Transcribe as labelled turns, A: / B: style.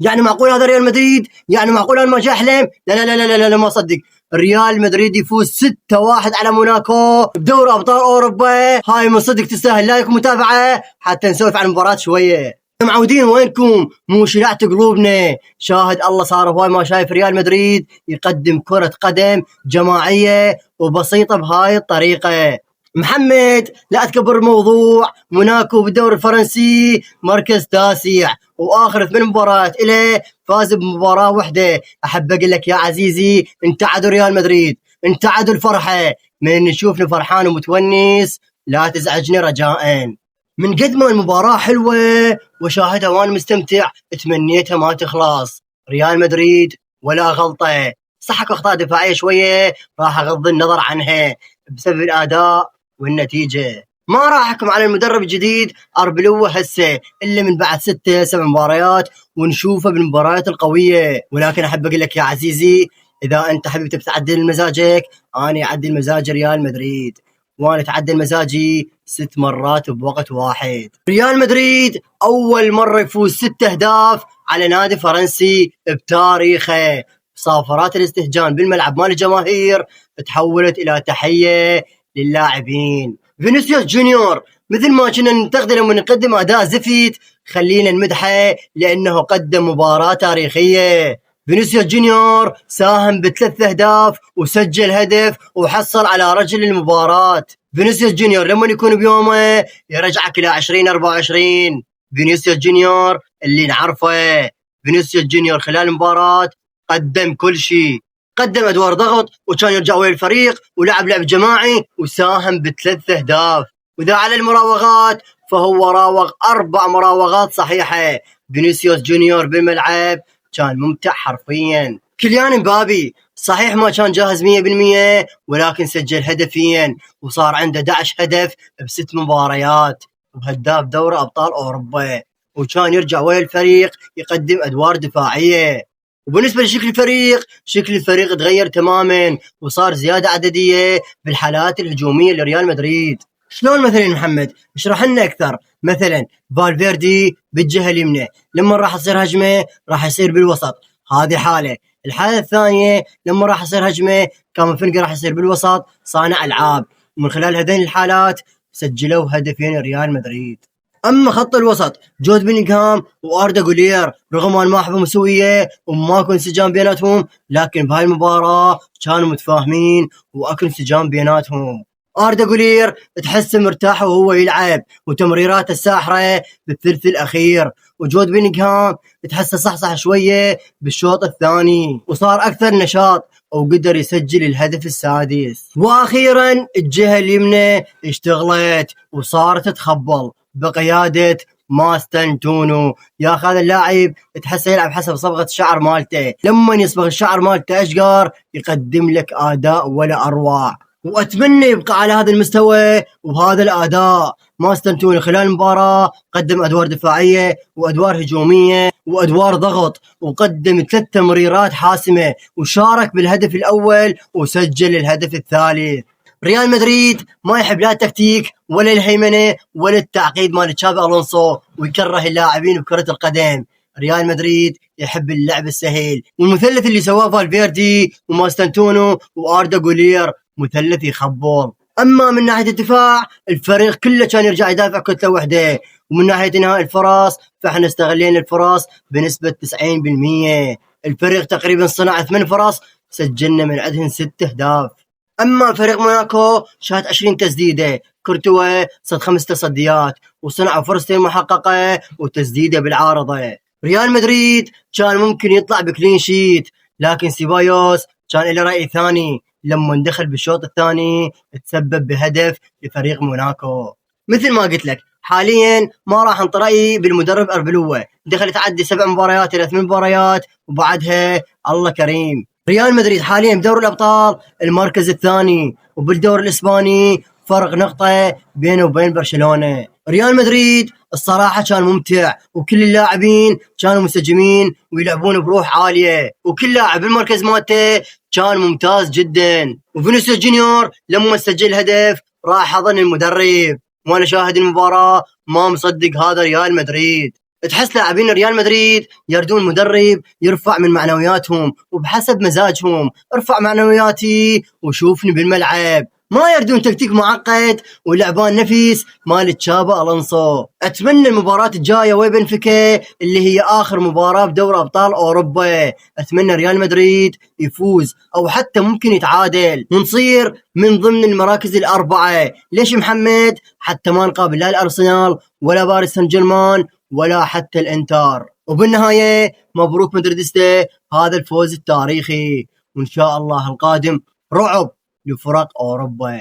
A: يعني معقول هذا ريال مدريد؟ يعني معقول انا ماشي احلم؟ لا لا لا لا لا, لا ما اصدق. ريال مدريد يفوز 6-1 على موناكو بدوري ابطال اوروبا. هاي من صدق تستاهل لايك ومتابعه حتى نسولف عن المباراه شويه. معودين وينكم؟ مو شلعت قلوبنا. شاهد الله صار هواي ما شايف ريال مدريد يقدم كرة قدم جماعية وبسيطة بهاي الطريقة. محمد لا تكبر الموضوع. موناكو بالدوري الفرنسي مركز تاسع، واخر 8 مباريات إله فاز بمباراة واحدة. احب اقول لك يا عزيزي انت عدو ريال مدريد، انت عدو الفرحة. من نشوفني فرحان ومتونس لا تزعجني رجاء. من قد ما المباراة حلوة وشاهدها وانا مستمتع تمنيتها ما تخلص. ريال مدريد ولا غلطة، صحك اخطاء دفاعية شوية راح اغض النظر عنها بسبب الاداء والنتيجة. ما راح احكم على المدرب الجديد اربلوه هسه الا من بعد 6-7 مباريات ونشوفه بالمباريات القوية. ولكن احب اقول لك يا عزيزي اذا انت حبيبي تعدل مزاجك انا اعدل مزاج ريال مدريد، وانا اتعدل مزاجي 6 مرات بوقت واحد. ريال مدريد اول مرة يفوز 6 اهداف على نادي فرنسي بتاريخه. صافرات الاستهجان بالملعب مال الجماهير تحولت الى تحية للاعبين. فينيسيوس جونيور مثل ما كنا ننتقده لما نقدم اداء زفت خلينا نمدحه لانه قدم مباراة تاريخية. فينيسيوس جونيور ساهم ب3 اهداف وسجل هدف وحصل على رجل المباراة. فينيسيوس جونيور لما يكون بيومه يرجعك الى 2024. فينيسيوس جونيور اللي نعرفه. فينيسيوس جونيور خلال المباراة قدم كل شيء، قدم ادوار ضغط وكان يرجع ويا الفريق ولعب لعب جماعي وساهم ب3 اهداف. واذا على المراوغات فهو راوغ 4 مراوغات صحيحة. فينيسيوس جونيور بالملعب كان ممتع حرفيا. كيليان امبابي صحيح ما كان جاهز 100% ولكن سجل هدفين وصار عنده 11 هدف ب6 مباريات وهداف دوري ابطال اوروبا، وكان يرجع ويا الفريق يقدم ادوار دفاعيه. وبالنسبه لشكل الفريق، شكل الفريق تغير تماما وصار زياده عدديه بالحالات الهجوميه لريال مدريد. شلون مثلا محمد؟ اشرح لنا اكثر. مثلا فالفيردي بالجهه اليمنى لما راح تصير هجمه راح يصير بالوسط، هذه حاله. الحاله الثانيه لما راح يصير هجمه كامافينجا راح يصير بالوسط صانع العاب. ومن خلال هذين الحالات سجلوا هدفين ريال مدريد. اما خط الوسط جود بيلينغهام واردا غولير رغم ان ما احبهم سويه وماكو انسجام بيناتهم لكن بهاي المباراه كانوا متفاهمين واكو انسجام بيناتهم. اردا غولير تحسه مرتاح وهو يلعب وتمريراته الساحره بالثلث الاخير، وجود بيلينغهام تحسه صحصح شويه بالشوط الثاني وصار اكثر نشاط وقدر يسجل الهدف السادس. واخيرا الجهه اليمنى اشتغلت وصارت تخبل بقيادة ماستنتونو. يا اخي هذا اللاعب تحسه يلعب حسب صبغة الشعر مالته، لما يصبغ الشعر مالته اشقر يقدم لك اداء ولا اروع. واتمنى يبقى على هذا المستوى وبهذا الاداء. ماستنتونو خلال المباراة قدم ادوار دفاعية وادوار هجومية وادوار ضغط وقدم 3 تمريرات حاسمة وشارك بالهدف الاول وسجل الهدف الثالث. ريال مدريد ما يحب لا التكتيك ولا الهيمنة ولا التعقيد مال تشافي الونسو ويكره اللاعبين بكرة القدم. ريال مدريد يحب اللعب السهل، والمثلث اللي سواه فالفيردي وماستنتونو واردا غولير مثلث يخبل. اما من ناحية الدفاع الفريق كله كان يرجع يدافع كتلة واحدة، ومن ناحية انهاء الفرص فاحنا استغلينا الفرص بنسبة 90%. الفريق تقريبا صنع 8 فرص سجلنا من عندهم 6 اهداف. اما فريق موناكو شاهد 20 تسديده، كورتوا صد 5 تصديات وصنعوا فرصتين محققه وتسديده بالعارضه. ريال مدريد كان ممكن يطلع بكلين شيت لكن سيبايوس كان له راي ثاني لما دخل بالشوط الثاني تسبب بهدف لفريق موناكو. مثل ما قلت لك حاليا ما راح انطي رايي بالمدرب اربلوه، دخل تعدي 7 مباريات الى 8 مباريات وبعدها الله كريم. ريال مدريد حاليا بدوري الابطال المركز الثاني، وبالدوري الاسباني فرق نقطة بينه وبين برشلونة. ريال مدريد الصراحة كان ممتع وكل اللاعبين كانوا منسجمين ويلعبون بروح عالية وكل لاعب بالمركز مالته كان ممتاز جدا. وفينيسيوس جونيور لما سجل هدف راح حضن المدرب وانا شاهد المباراة ما مصدق هذا ريال مدريد. تحس لاعبين ريال مدريد يردون مدرب يرفع من معنوياتهم وبحسب مزاجهم. ارفع معنوياتي وشوفني بالملعب، ما يردون تكتيك معقد ولعبان نفيس مال تشابي الونسو. اتمنى المباراة الجاية وبنفيكا اللي هي اخر مباراة بدوري ابطال اوروبا، اتمنى ريال مدريد يفوز او حتى ممكن يتعادل ونصير من ضمن المراكز الاربعة. ليش محمد؟ حتى ما نقابل لا الارسنال ولا باريس سان جيرمان ولا حتى الانتر. وبالنهاية مبروك مدريدستا هذا الفوز التاريخي، وان شاء الله القادم رعب لفرق اوروبا.